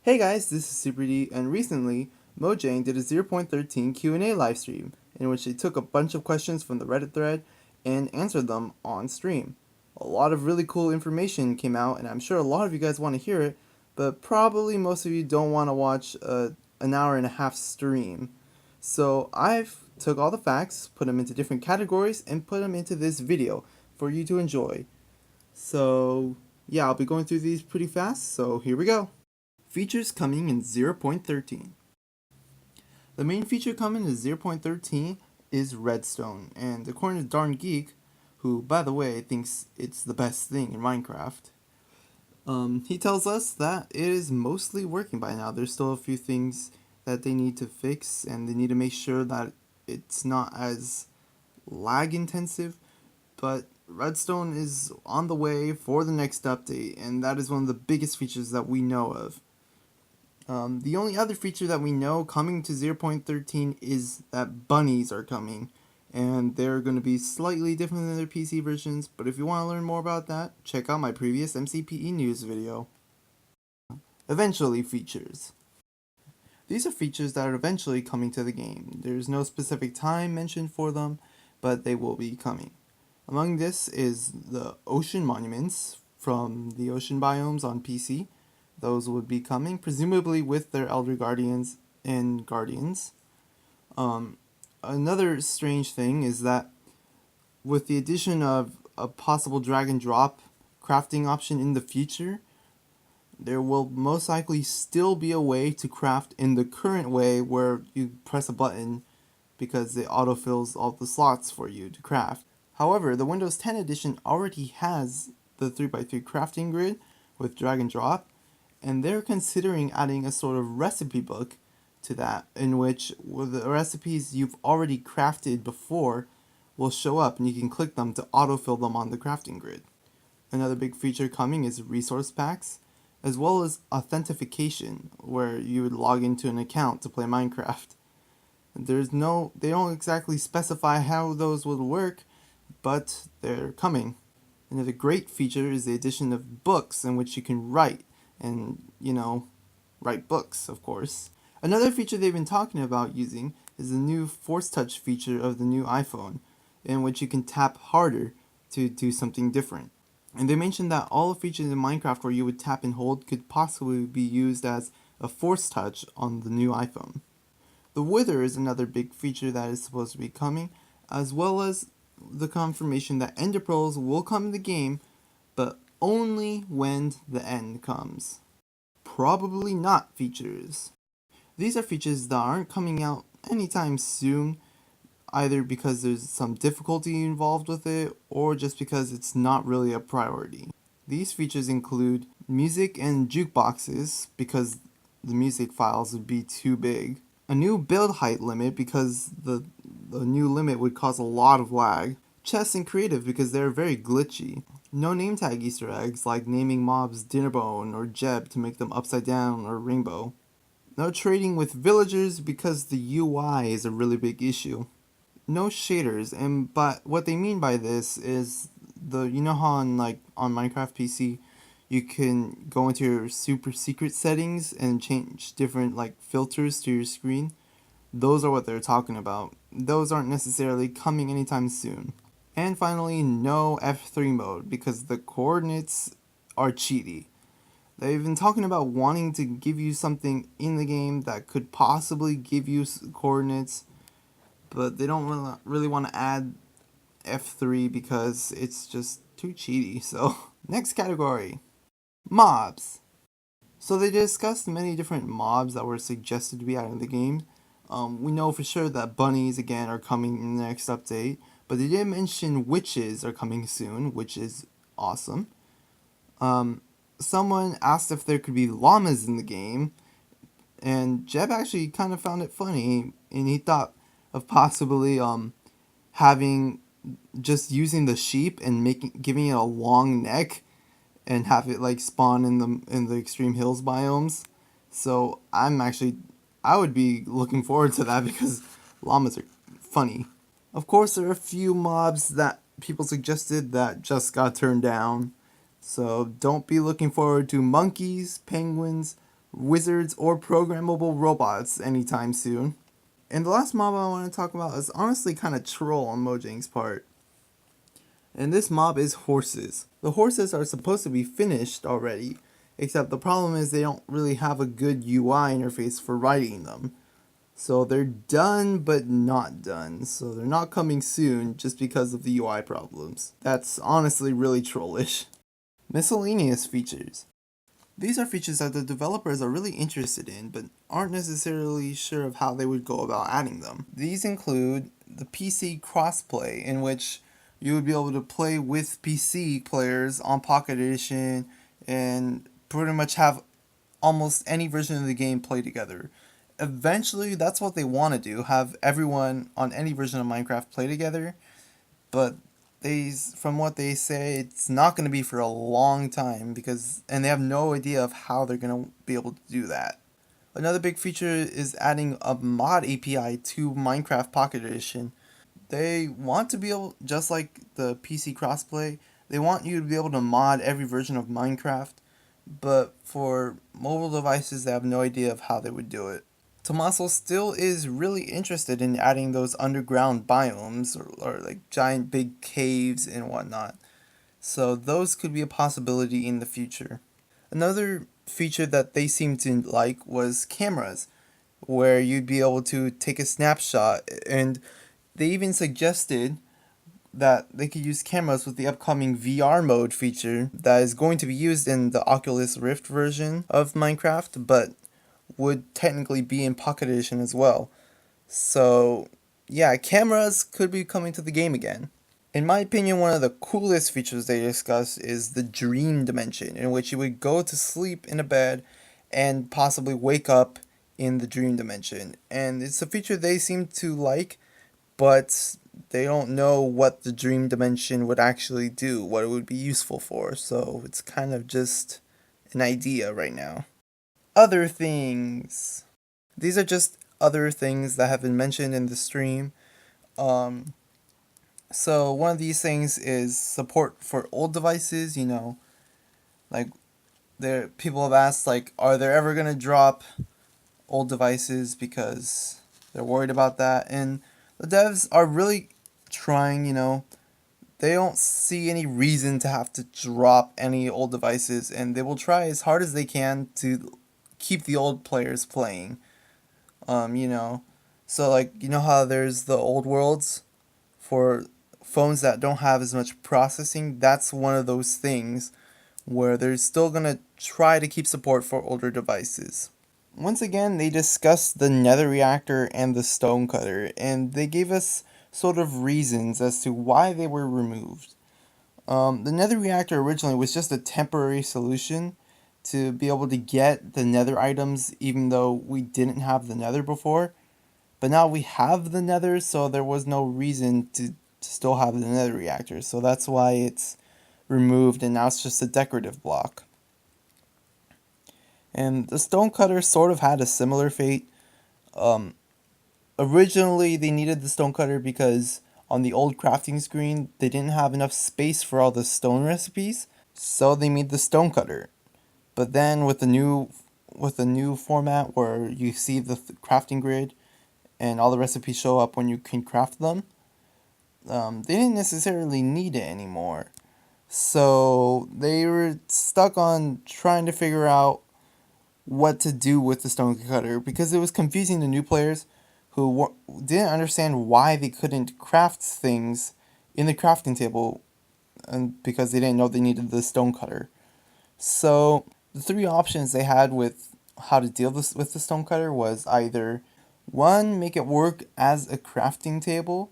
Hey guys, this is Super D, and recently, Mojang did a 0.13 Q&A livestream, in which they took a bunch of questions from the Reddit thread and answered them on stream. A lot of really cool information came out, and I'm sure a lot of you guys want to hear it, but probably most of you don't want to watch an hour and a half stream. So I've took all the facts, put them into different categories, and put them into this video for you to enjoy. So yeah, I'll be going through these pretty fast, so here we go. Features coming in 0.13. The main feature coming in 0.13 is Redstone, and according to Darn Geek, who by the way thinks it's the best thing in Minecraft, he tells us that it is mostly working by now. There's still a few things that they need to fix, and they need to make sure that it's not as lag intensive, but Redstone is on the way for the next update, and that is one of the biggest features that we know of. The only other feature that we know coming to 0.13 is that bunnies are coming, and they're going to be slightly different than their PC versions, but if you want to learn more about that, check out my previous MCPE news video. Eventually features. These are features that are eventually coming to the game. There's no specific time mentioned for them, but they will be coming. Among this is the ocean monuments from the ocean biomes on PC. Those would be coming, presumably with their Elder Guardians and Guardians. Another strange thing is that with the addition of a possible drag and drop crafting option in the future, there will most likely still be a way to craft in the current way where you press a button because it autofills all the slots for you to craft. However, the Windows 10 edition already has the 3x3 crafting grid with drag and drop, and they're considering adding a sort of recipe book to that, in which the recipes you've already crafted before will show up and you can click them to autofill them on the crafting grid. Another big feature coming is resource packs, as well as authentication, where you would log into an account to play Minecraft. They don't exactly specify how those will work, but they're coming. Another great feature is the addition of books in which you can write and, write books, of course. Another feature they've been talking about using is the new Force Touch feature of the new iPhone, in which you can tap harder to do something different. And they mentioned that all the features in Minecraft where you would tap and hold could possibly be used as a Force Touch on the new iPhone. The Wither is another big feature that is supposed to be coming, as well as the confirmation that Ender Pearls will come in the game, but only when the end comes. Probably not features. These are features that aren't coming out anytime soon, either because there's some difficulty involved with it, or just because it's not really a priority. These features include music and jukeboxes, because the music files would be too big. A new build height limit, because the new limit would cause a lot of lag. Chests and creative, because they're very glitchy. No name tag Easter eggs, like naming mobs Dinnerbone or Jeb to make them upside down or rainbow. No trading with villagers, because the UI is a really big issue. No shaders, but what they mean by this is how on Minecraft PC you can go into your super secret settings and change different filters to your screen. Those are what they're talking about. Those aren't necessarily coming anytime soon. And finally, no F3 mode, because the coordinates are cheaty. They've been talking about wanting to give you something in the game that could possibly give you coordinates, but they don't really want to add F3 because it's just too cheaty. So, next category, mobs. So they discussed many different mobs that were suggested to be added in the game. We know for sure that bunnies again are coming in the next update, but they did mention witches are coming soon, which is awesome. Someone asked if there could be llamas in the game, and Jeb actually kind of found it funny, and he thought of possibly having just using the sheep and giving it a long neck and have it spawn in the extreme hills biomes. So I would be looking forward to that because llamas are funny. Of course, there are a few mobs that people suggested that just got turned down. So don't be looking forward to monkeys, penguins, wizards or programmable robots anytime soon. And the last mob I want to talk about is honestly kind of troll on Mojang's part. And this mob is horses. The horses are supposed to be finished already, except the problem is they don't really have a good UI interface for riding them. So they're done but not done. So they're not coming soon just because of the UI problems. That's honestly really trollish. Miscellaneous features. These are features that the developers are really interested in, but aren't necessarily sure of how they would go about adding them. These include the PC crossplay, in which you would be able to play with PC players on Pocket Edition and pretty much have almost any version of the game play together. Eventually, that's what they want to do, have everyone on any version of Minecraft play together, but from what they say, it's not going to be for a long time and they have no idea of how they're going to be able to do that. Another big feature is adding a mod API to Minecraft Pocket Edition. They want to be able, just like the PC crossplay, they want you to be able to mod every version of Minecraft, but for mobile devices, they have no idea of how they would do it. Tommaso still is really interested in adding those underground biomes or like giant big caves and whatnot. So those could be a possibility in the future. Another feature that they seemed to like was cameras, where you'd be able to take a snapshot, and they even suggested that they could use cameras with the upcoming VR mode feature that is going to be used in the Oculus Rift version of Minecraft, but would technically be in Pocket Edition as well. So, yeah, cameras could be coming to the game again. In my opinion, one of the coolest features they discuss is the dream dimension, in which you would go to sleep in a bed and possibly wake up in the dream dimension. And it's a feature they seem to like, but they don't know what the dream dimension would actually do, what it would be useful for. So it's kind of just an idea right now. Other things. These are just other things that have been mentioned in the stream. Um, so one of these things is support for old devices. Like people have asked, like, are they ever gonna drop old devices because they're worried about that? And the devs are really trying. They don't see any reason to have to drop any old devices, and they will try as hard as they can to keep the old players playing. Um, you know, so like how there's the old worlds for phones that don't have as much processing. That's one of those things where they're still gonna try to keep support for older devices. Once again, they discussed the nether reactor and the stone cutter, and they gave us sort of reasons as to why they were removed. The nether reactor originally was just a temporary solution to be able to get the nether items even though we didn't have the nether before. But now we have the nether, so there was no reason to still have the nether reactor. So that's why it's removed, and now it's just a decorative block. And the stone cutter sort of had a similar fate. Um, Originally, they needed the stone cutter because on the old crafting screen, they didn't have enough space for all the stone recipes, so they made the stone cutter. But then with the new format where you see the crafting grid and all the recipes show up when you can craft them, they didn't necessarily need it anymore. So they were stuck on trying to figure out what to do with the stone cutter because it was confusing to new players who didn't understand why they couldn't craft things in the crafting table, and because they didn't know they needed the stone cutter. So the three options they had with how to deal with the stone cutter was either one, make it work as a crafting table,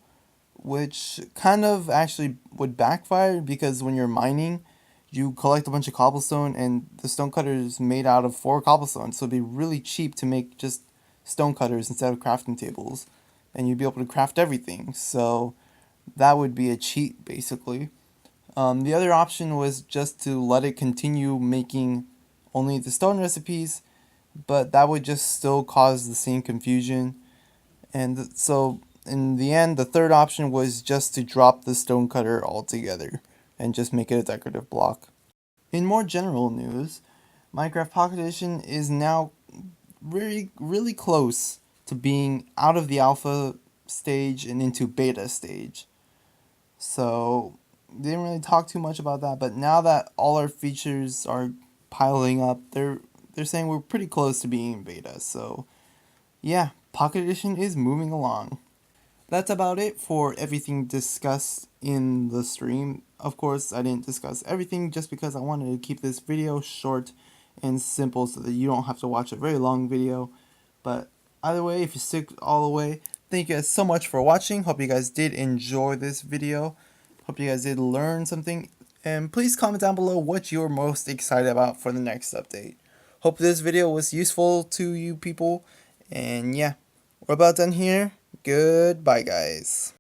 which kind of actually would backfire because when you're mining, you collect a bunch of cobblestone and the stone cutter is made out of 4 cobblestone, so it'd be really cheap to make just stone cutters instead of crafting tables, and you'd be able to craft everything. So that would be a cheat basically. The other option was just to let it continue making only the stone recipes, but that would just still cause the same confusion. And so in the end, the third option was just to drop the stone cutter altogether and just make it a decorative block. In more general news, Minecraft Pocket Edition is now really close to being out of the alpha stage and into beta stage. So didn't really talk too much about that, but now that all our features are piling up, they're saying we're pretty close to being beta. So yeah, Pocket Edition is moving along. That's about it for everything discussed in the stream. Of course, I didn't discuss everything just because I wanted to keep this video short and simple so that you don't have to watch a very long video. But either way, if you stick all the way, thank you guys so much for watching. Hope you guys did enjoy this video. Hope you guys did learn something. And please comment down below what you're most excited about for the next update. Hope this video was useful to you people. And yeah, we're about done here. Goodbye, guys.